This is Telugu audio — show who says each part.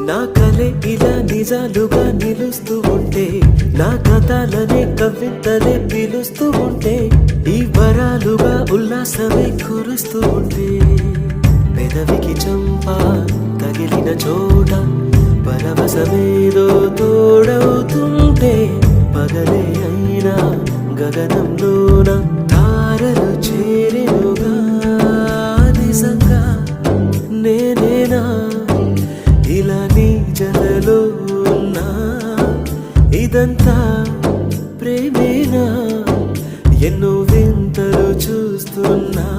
Speaker 1: నా కలే ఇలా నిజాలుగా నిలుస్తూ ఉంటే, నా కథలనే కవితలే పిలుస్తూ ఉంటే, ఈ వరాలుగా ఉల్లాసమే కురుస్తూ ఉంటే, పెదవికి చంప తగిలిన చోట పరవశమేదో తోడవుతుంటే, పగలే అయినా గగనంలోన తారలు చేరెనుగా. నిజంగా నేనేనా ఇలా నీ జతలో ఉన్నా? ఇదంతా ప్రేమేనా? ఎన్నో వింతలు చూస్తున్నా.